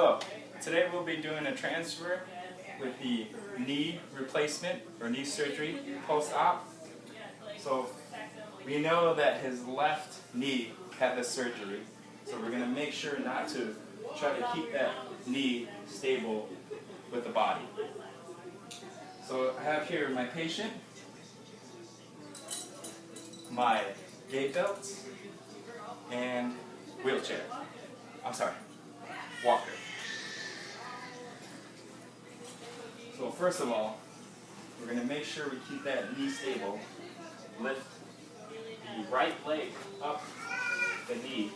Hello. Today we'll be doing a transfer with the knee replacement or knee surgery post-op. So we know that his left knee had the surgery, so we're going to make sure not to try to keep that knee stable with the body. So I have here my patient, my gait belt, and wheelchair. Walker. So first of all, we're going to make sure we keep that knee stable. Lift the right leg up the knee.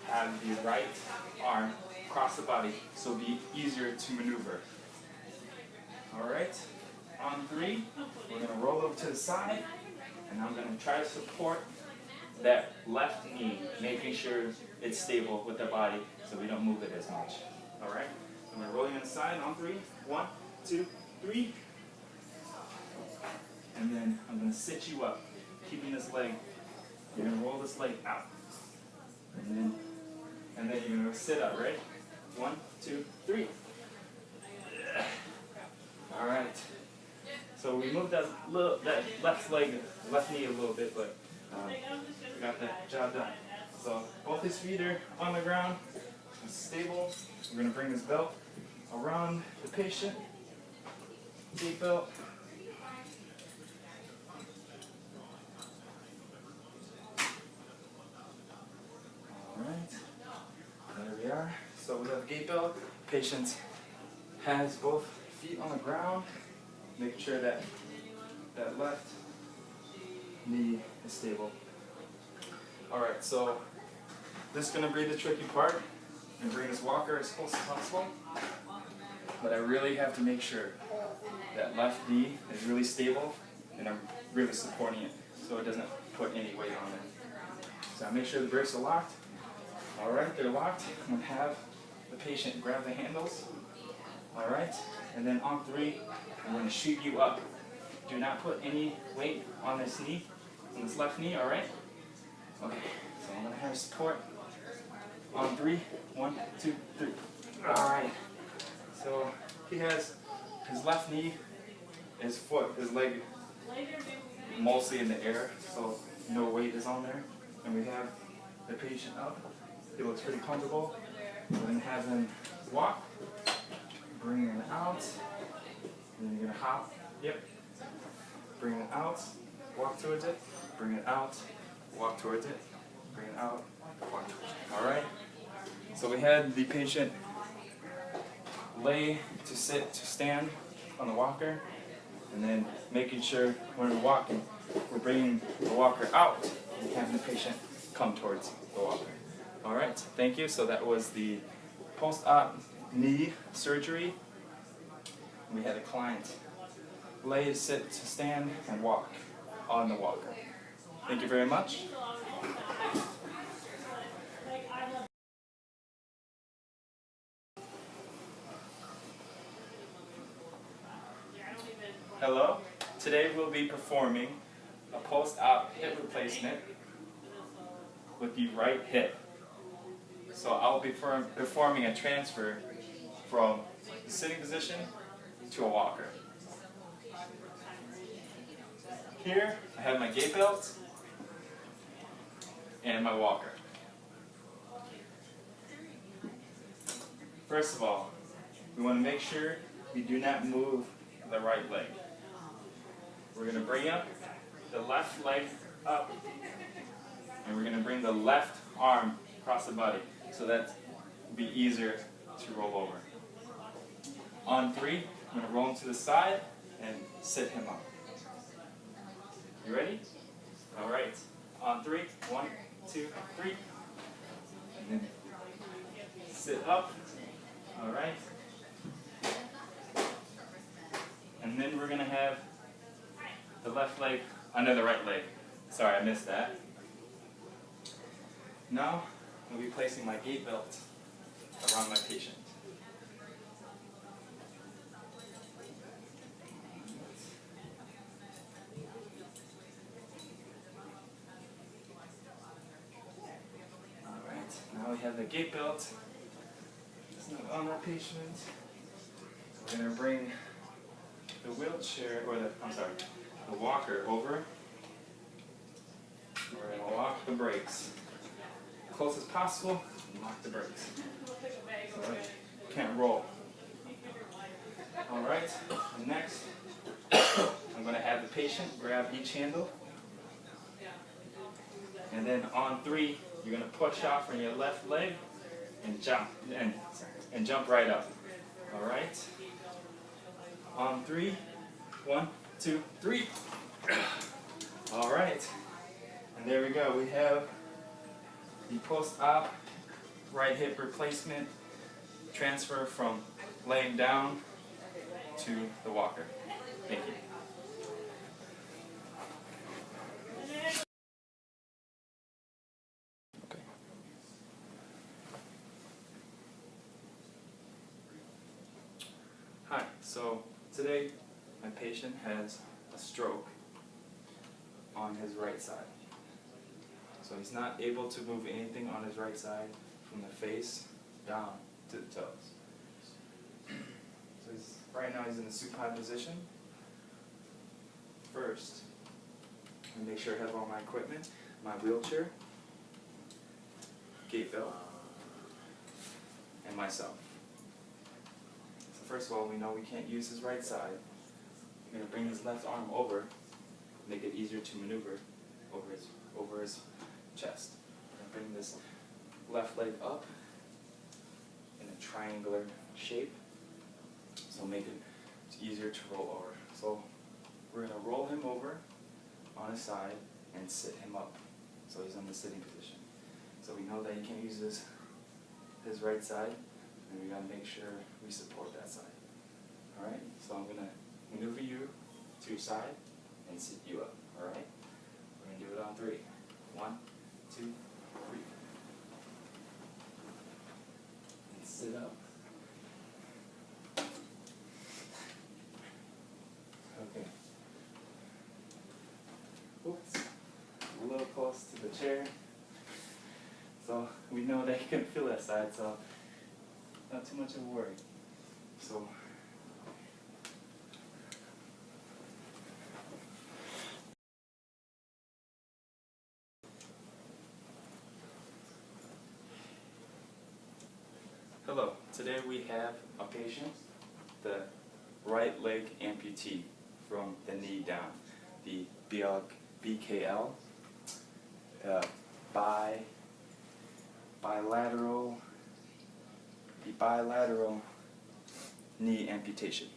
Have the right arm across the body so it'll be easier to maneuver. Alright, on 3, we're going to roll over to the side, and I'm going to try to support that left knee, making sure it's stable with the body so we don't move it as much. Alright, I'm going to roll you on the side on 3. 1, 2, 3. And then I'm going to sit you up, keeping this leg. You're going to roll this leg out. And then you're going to sit up, right? 1, 2, 3. Alright. So we moved that left knee a little bit, but we got that job done. So both his feet are on the ground, it's stable. We're going to bring this belt around the patient. Gait belt. Alright, there we are. So we have a gait belt. Patient has both feet on the ground, making sure that that left knee is stable. Alright, so this is going to be the tricky part. I'm going to bring this walker as close as possible, but I really have to make sure that left knee is really stable and I'm really supporting it so it doesn't put any weight on it. So I make sure the brakes are locked. Alright, they're locked. I'm going to have the patient grab the handles. Alright, and then on 3, I'm going to shoot you up. Do not put any weight on this knee, on this left knee, alright? Okay, so I'm going to have support on 3. 1, 2, 3. Alright, so he has his left knee, his foot, his leg mostly in the air, so no weight is on there. And we have the patient up. He looks pretty comfortable. We're going to have him walk, bring him out, and then you're going to hop. Yep. Bring it out, walk towards it, bring it out, walk towards it, bring it out, walk towards it. Alright? So we had the patient lay to sit to stand on the walker, and then making sure when we're walking, we're bringing the walker out and having the patient come towards the walker. Alright, thank you. So that was the post-op knee surgery. We had a client lay, sit, to stand, and walk on the walker. Thank you very much. Hello. Today we'll be performing a post-op hip replacement with the right hip. So I'll be performing a transfer from the sitting position to a walker. Here I have my gait belt and my walker. First of all, we want to make sure we do not move the right leg. We're going to bring up the left leg up, and we're going to bring the left arm across the body so that will be easier to roll over. On 3, I'm going to roll him to the side and sit him up. You ready? Alright. On 3, 1, 2, 3. And then sit up. Alright. And then we're going to have the left leg under the right leg. Sorry, I missed that. Now, I'll be placing my gait belt around my patient. Alright, now we have the gait belt It's not on that patient. We're going to bring the wheelchair, or the walker over. We're going to lock the brakes. Close as possible, lock the brakes. So it can't roll. Alright, and next, I'm going to have the patient grab each handle. And then on 3, you're going to push off from your left leg and jump right up. Alright? On 3, 1, 2, 3. Alright. And there we go. We have the post-op right hip replacement transfer from laying down to the walker. Thank you. Okay. Hi, so today my patient has a stroke on his right side. So he's not able to move anything on his right side from the face down to the toes. So right now he's in the supine position. First, I'm gonna make sure I have all my equipment, my wheelchair, gait belt, and myself. So first of all, we know we can't use his right side. I'm gonna bring his left arm over, make it easier to maneuver over his chest. I'm gonna bring this left leg up in a triangular shape, so make it easier to roll over. So we're going to roll him over on his side and sit him up, so he's in the sitting position. So we know that he can't use his right side, and we got to make sure we support that side. Alright, so I'm going to maneuver you to your side and sit you up. Alright, we're going to do it on 3. 1, 2, 3. And sit up. Okay. Oops. A little close to the chair. So we know that you can feel that side, so not too much of a worry. So hello, today we have a patient, the right leg amputee from the knee down, the BKL, bilateral knee amputation.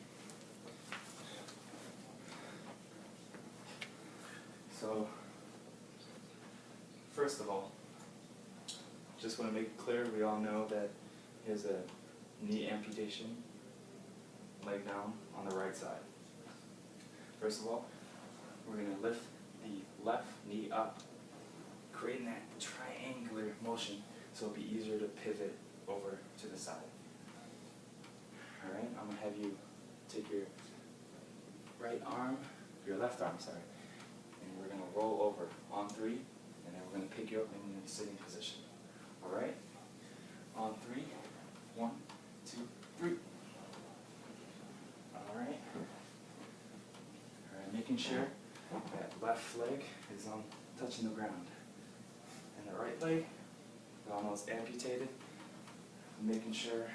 So, first of all, just want to make it clear, we all know that he has a knee amputation, leg down on the right side. First of all, we're going to lift the left knee up, creating that triangular motion so it'll be easier to pivot over to the side. Alright, I'm going to have you take your left arm, and we're going to roll over on 3, and then we're going to pick you up in the sitting position. Alright? On 3, 1, 2, 3. Alright, making sure that left leg is touching the ground. And the right leg is almost amputated. Making sure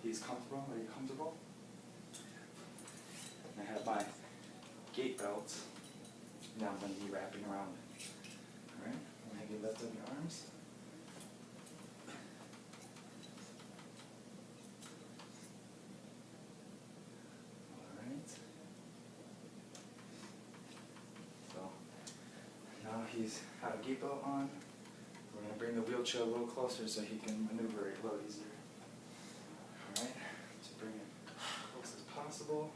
he's comfortable, or you're comfortable. And I have my gait belt. Now I'm going to be wrapping around it. Alright, I'm going to have you lift up your arms. Now he's got a gait belt on. We're going to bring the wheelchair a little closer so he can maneuver it a little easier. Alright, to bring it as close as possible.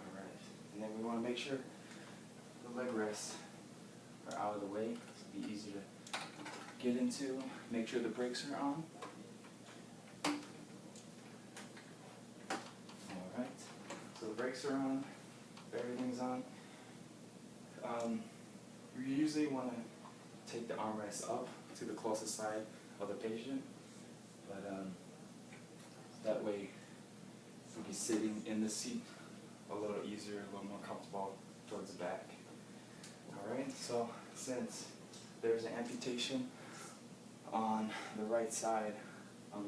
Alright, and then we want to make sure the leg rests are out of the way so it'll be easy to get into. Make sure the brakes are on. Alright, so the brakes are on, everything's on. You usually want to take the armrest up to the closest side of the patient, but that way you'll be sitting in the seat a little easier, a little more comfortable towards the back. Alright, so since there's an amputation on the right side, I'm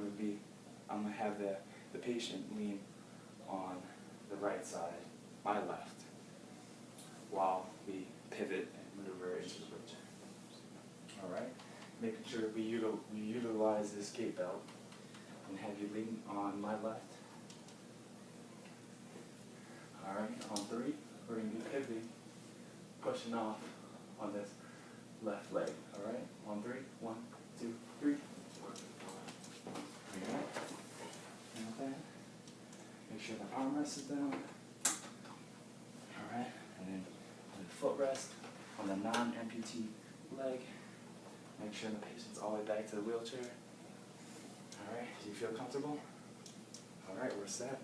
gonna have the patient lean on the right side, my left, while we pivot and maneuver into the wheelchair. Alright, making sure we utilize this gait belt and have you lean on my left. Alright, on 3, we're going to be pivoting, pushing off on this left leg. Alright, on 3, 1, 2, 3. Alright, and then make sure the armrest is down. Alright, and then the footrest on the non-amputee leg. Make sure the patient's all the way back to the wheelchair. Alright, do you feel comfortable? Alright, we're set.